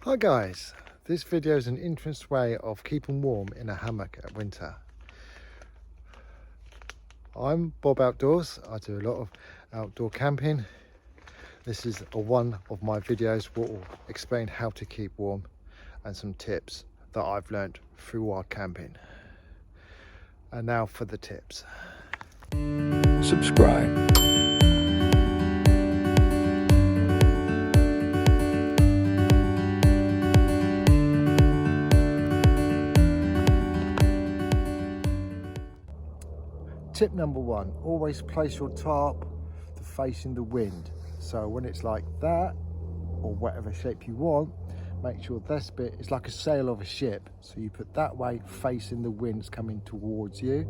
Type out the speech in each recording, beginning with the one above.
Hi guys, this video is an interesting way of keeping warm in a hammock at winter. I'm Bob Outdoors. I do a lot of outdoor camping. This is one of my videos where will explain how to keep warm and some tips that I've learned through wild camping. And now for the tips. Subscribe. Tip number one, always place your tarp facing the wind. So when it's like that, or whatever shape you want, make sure this bit is like a sail of a ship. So you put that way facing the winds coming towards you.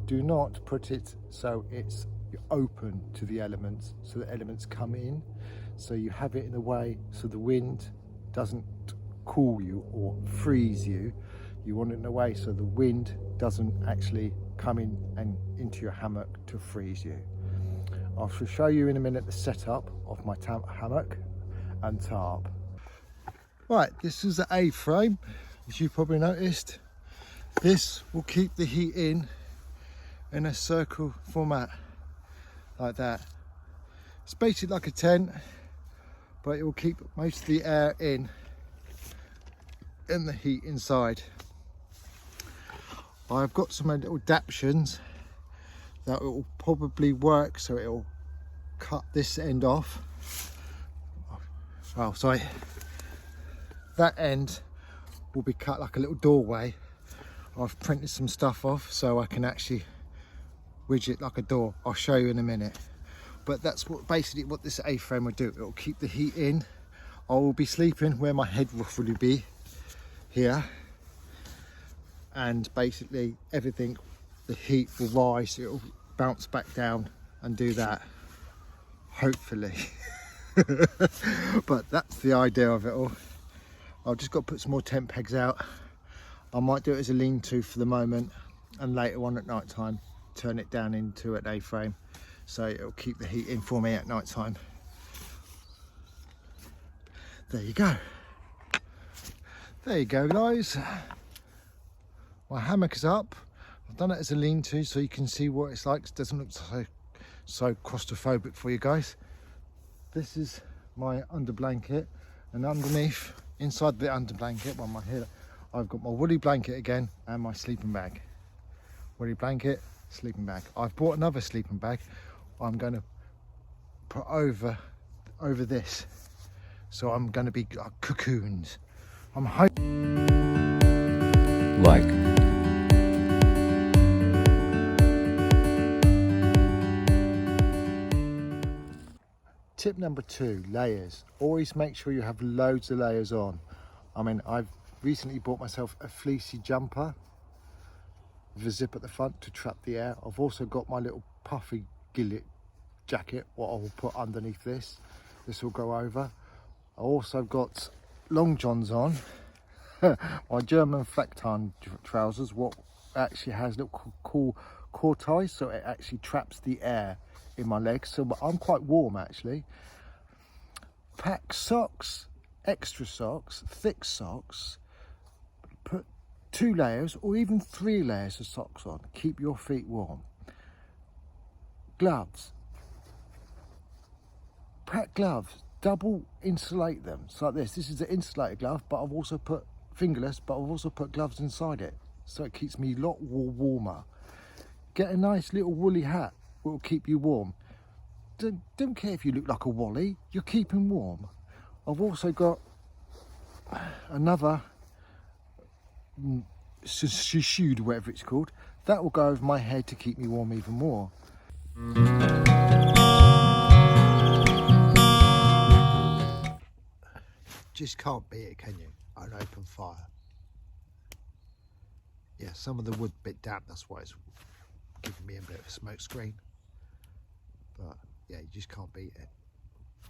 Do not put it so it's open to the elements, so the elements come in. So you have it in a way so the wind doesn't cool you or freeze you. You want it in a way so the wind doesn't actually come in and into your hammock to freeze you. I shall show you in a minute the setup of my hammock and tarp. Right, this is the A-frame, as you probably noticed. This will keep the heat in a circle format like that. It's basically like a tent, but it will keep most of the air in and the heat inside. I've got some little adaptations that will probably work, so it will cut this end off. Oh, sorry. That end will be cut like a little doorway. I've printed some stuff off so I can actually widge it like a door. I'll show you in a minute. But that's basically what this A-frame will do. It will keep the heat in. I will be sleeping where my head will probably be, here. And basically everything, the heat will rise, it will bounce back down and do that, hopefully. But that's the idea of it all. I've just got to put some more tent pegs out. I might do it as a lean-to for the moment, and later on at night time turn it down into an A-frame, so it'll keep the heat in for me at night time. There you go. There you go, guys. My hammock is up. I've done it as a lean-to so you can see what it's like. It doesn't look so claustrophobic for you guys. This is my under blanket, and underneath, inside the under blanket, on my head, I've got my woolly blanket again and my sleeping bag. Woolly blanket, sleeping bag. I've bought another sleeping bag I'm going to put over this, so I'm going to be cocooned. I'm hoping. Like. Tip number two, layers. Always make sure you have loads of layers on. I mean, I've recently bought myself a fleecy jumper with a zip at the front to trap the air. I've also got my little puffy gillet jacket, what I will put underneath this. This will go over. I also got long johns on. My German Flecktarn trousers, what actually has little cool core ties, so it actually traps the air in my legs, so I'm quite warm actually. Pack socks, extra socks, thick socks. Put 2 layers or even 3 layers of socks on. Keep your feet warm. Gloves. Pack gloves. Double insulate them. So like this. This is an insulated glove, but I've also put fingerless, but I've also put gloves inside it, so it keeps me a lot warmer. Get a nice little woolly hat. Will keep you warm. Don't care if you look like a wally, you're keeping warm. I've also got another shoe, whatever it's called, that will go over my head to keep me warm even more. Just can't beat it, can you? An open fire. Yeah, some of the wood a bit damp, that's why it's giving me a bit of a smoke screen. But yeah, you just can't beat it.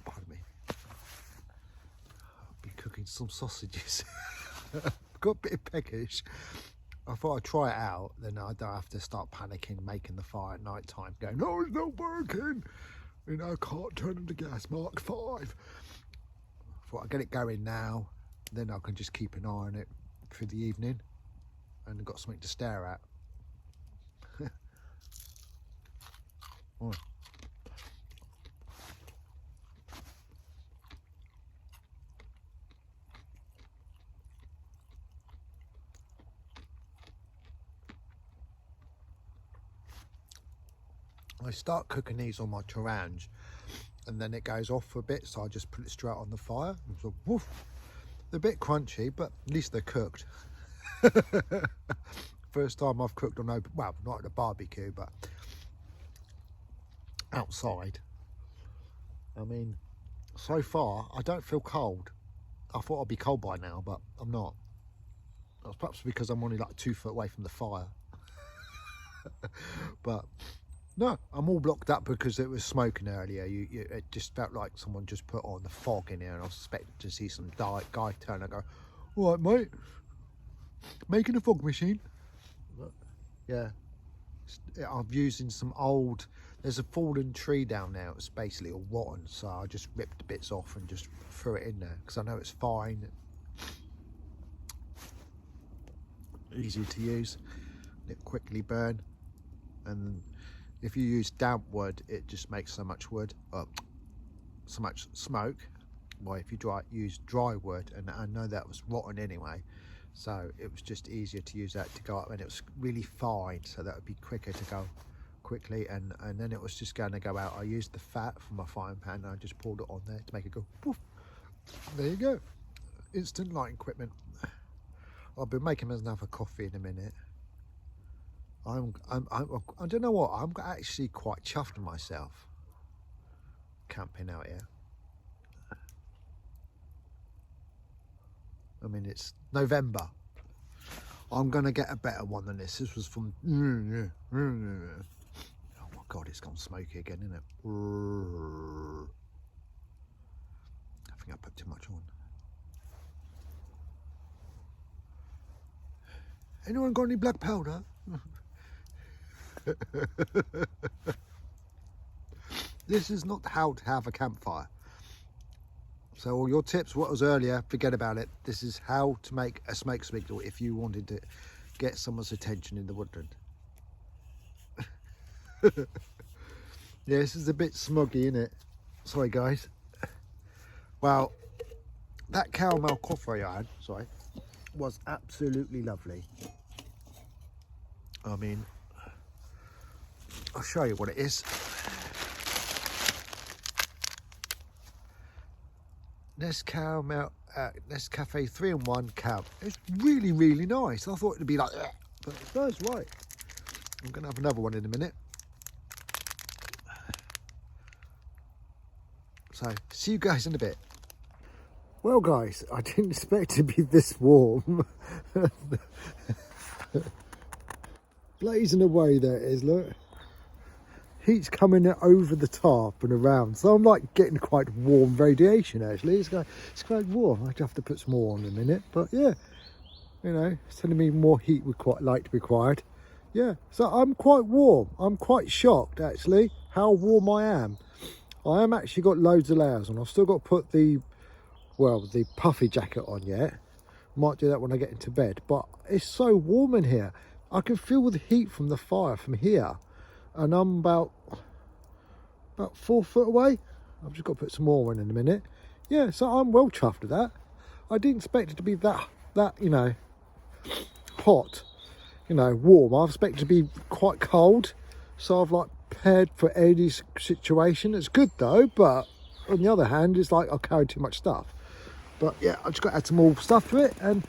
Pardon me. I'll be cooking some sausages. Got a bit of peckish. I thought I'd try it out, then I don't have to start panicking making the fire at night time, going, no, it's not working. You know, I can't turn on the gas, Mark 5. Thought I'd get it going now, Then I can just keep an eye on it through the evening and I've got something to stare at. Oh. I start cooking these on my Tarange and then it goes off for a bit, so I just put it straight on the fire. So, woof. They're a bit crunchy, but at least they're cooked. First time I've cooked on open, well, not at a barbecue, but outside. I mean, so far I don't feel cold. I thought I'd be cold by now, but I'm not. That's perhaps because I'm only like 2 foot away from the fire. But no, I'm all blocked up because it was smoking earlier. It just felt like someone just put on the fog in here, and I was expecting to see some guy turn and go, "All right, mate, making a fog machine." But yeah, I'm using some old. There's a fallen tree down there. It's basically all rotten, so I just ripped the bits off and just threw it in there because I know it's fine, easy to use, it quickly burn, and if you use damp wood, it just makes so much wood, so much smoke. Well, if you use dry wood, and I know that was rotten anyway, so it was just easier to use that to go up, and it was really fine, so that would be quicker to go quickly, and then it was just going to go out. I used the fat from my frying pan, and I just poured it on there to make it go poof. There you go, instant lighting equipment. I'll be making another coffee in a minute. I don't know what, I'm actually quite chuffed with myself camping out here. I mean, it's November. I'm gonna get a better one than this. This was from oh my god, it's gone smoky again, isn't it? I think I put too much on. Anyone got any black powder? This is not how to have a campfire. So all your tips, what was earlier, forget about it. This is how to make a smoke signal if you wanted to get someone's attention in the woodland. Yeah, this is a bit smoggy, isn't it? Sorry guys. Well, that caramel coffee I had, was absolutely lovely. I mean, I'll show you what it is. Nescafe 3-in-1 cab. It's really, really nice. I thought it'd be like that, but it does right. I'm gonna have another one in a minute. So, see you guys in a bit. Well guys, I didn't expect it to be this warm. Blazing away there it is, look. Heat's coming over the tarp and around, so I'm like getting quite warm radiation actually. It's quite warm. I have to put some more on in a minute, but yeah, you know, it's telling me more heat would quite like to be required. Yeah, so I'm quite warm. I'm quite shocked actually how warm I am. I am actually got loads of layers on. I've still got to put the puffy jacket on yet. Might do that when I get into bed, but it's so warm in here. I can feel the heat from the fire from here, and I'm about 4 foot away. I've just got to put some more in a minute. Yeah, so I'm well chuffed with that. I didn't expect it to be that you know, hot, you know, warm. I expected it to be quite cold, so I've like prepared for any situation. It's good though, but on the other hand, it's like I carried too much stuff. But yeah, I've just got to add some more stuff to it, and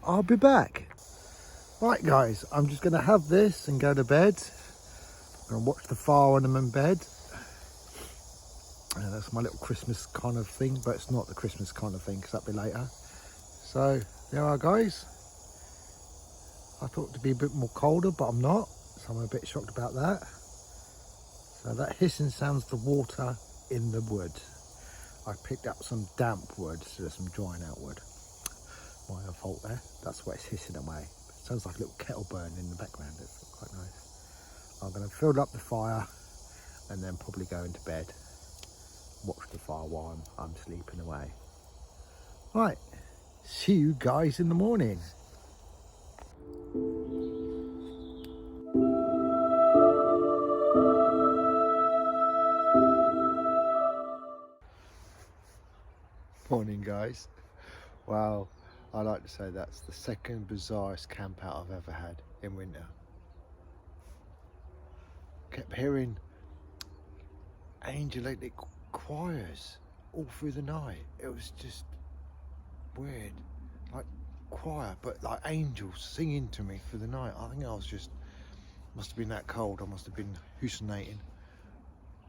I'll be back. Right guys, I'm just going to have this and go to bed. I'm going to watch the fire when I'm in bed. That's my little Christmas kind of thing, but it's not the Christmas kind of thing because that'll be later. So there are guys. I thought it would be a bit more colder, but I'm not, so I'm a bit shocked about that. So that hissing sounds the water in the wood. I picked up some damp wood, so there's some drying out wood. My fault there. That's why it's hissing away. It sounds like a little kettle burn in the background. It's quite nice. I'm going to fill up the fire and then probably go into bed. Watch the fire while I'm sleeping away. Right, see you guys in the morning. Morning, guys. Wow, I like to say that's the second bizarrest camp out I've ever had in winter. Kept hearing angelic choirs all through the night. It was just weird, like choir, but like angels singing to me through the night. I think I was just, must have been that cold. I must have been hallucinating.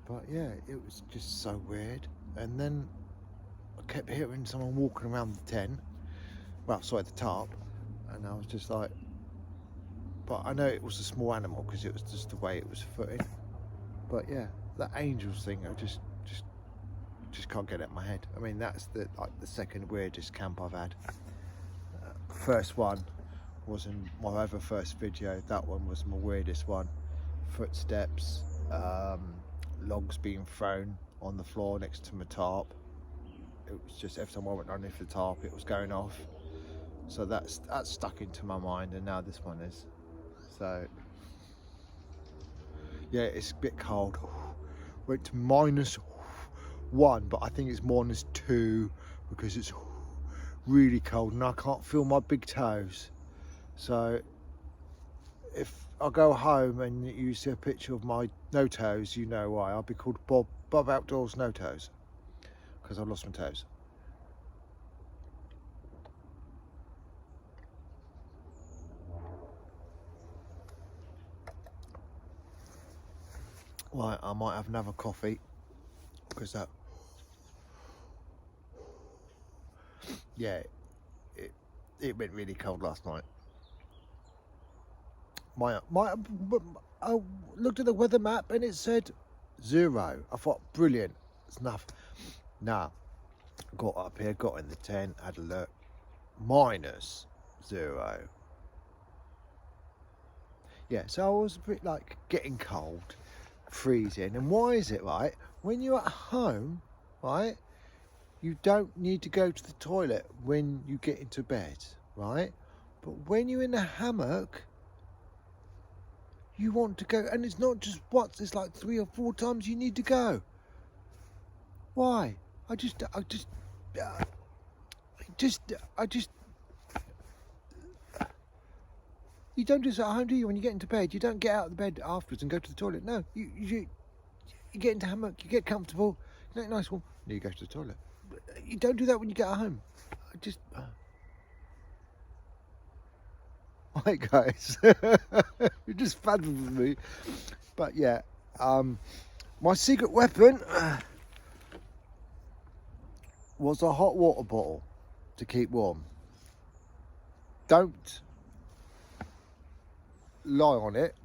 But yeah, it was just so weird. And then I kept hearing someone walking around the tent, well, sorry, the tarp, and I was just like, but I know it was a small animal because it was just the way it was footing. But yeah, that angels thing, I just can't get it in my head. I mean, that's the second weirdest camp I've had. First one was in my other first video. That one was my weirdest one. Footsteps, logs being thrown on the floor next to my tarp. It was just every time I went underneath the tarp, it was going off. So that's stuck into my mind, and now this one is. So yeah, it's a bit cold. Went to -1, but I think it's -2 because it's really cold and I can't feel my big toes. So if I go home and you see a picture of my no toes, you know why. I'll be called Bob Outdoors No Toes, because I've lost my toes. Right, I might have another coffee because that, yeah, it went really cold last night. I looked at the weather map and it said 0. I thought, brilliant, it's enough. Now, got up here, got in the tent, had a look, -0. Yeah, so I was a bit like getting cold, freezing. And why is it, right? When you're at home, right, you don't need to go to the toilet when you get into bed, right? But when you're in a hammock, you want to go, and it's not just once, it's like 3 or 4 times you need to go. Why? I just you don't do this at home, do you? When you get into bed, you don't get out of the bed afterwards and go to the toilet. No, you get into hammock, you get comfortable, you get nice warm, and you go to the toilet. You don't do that when you get home. Right, guys, you're just fathoming with me. But yeah, my secret weapon was a hot water bottle to keep warm. Don't lie on it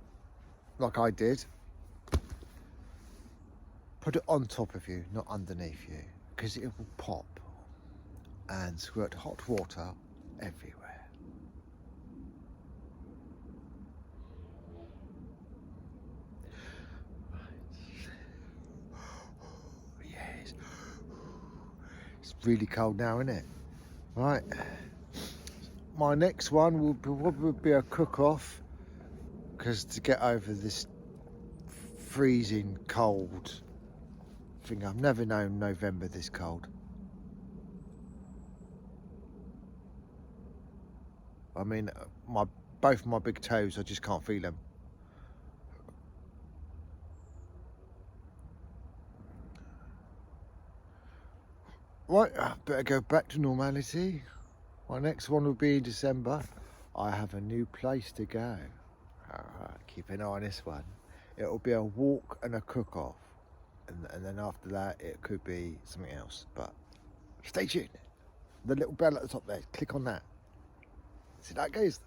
like I did. Put it on top of you, not underneath you, because it will pop and squirt hot water everywhere. Yes. It's really cold now, isn't it? Right. My next one will probably be a cook-off, because to get over this freezing cold thing, I've never known November this cold. I mean, both my big toes, I just can't feel them. Right, better go back to normality. My next one will be in December. I have a new place to go. Keep an eye on this one. It'll be a walk and a cook-off. And then after that, it could be something else. But stay tuned. The little bell at the top there, click on that. See that, guys?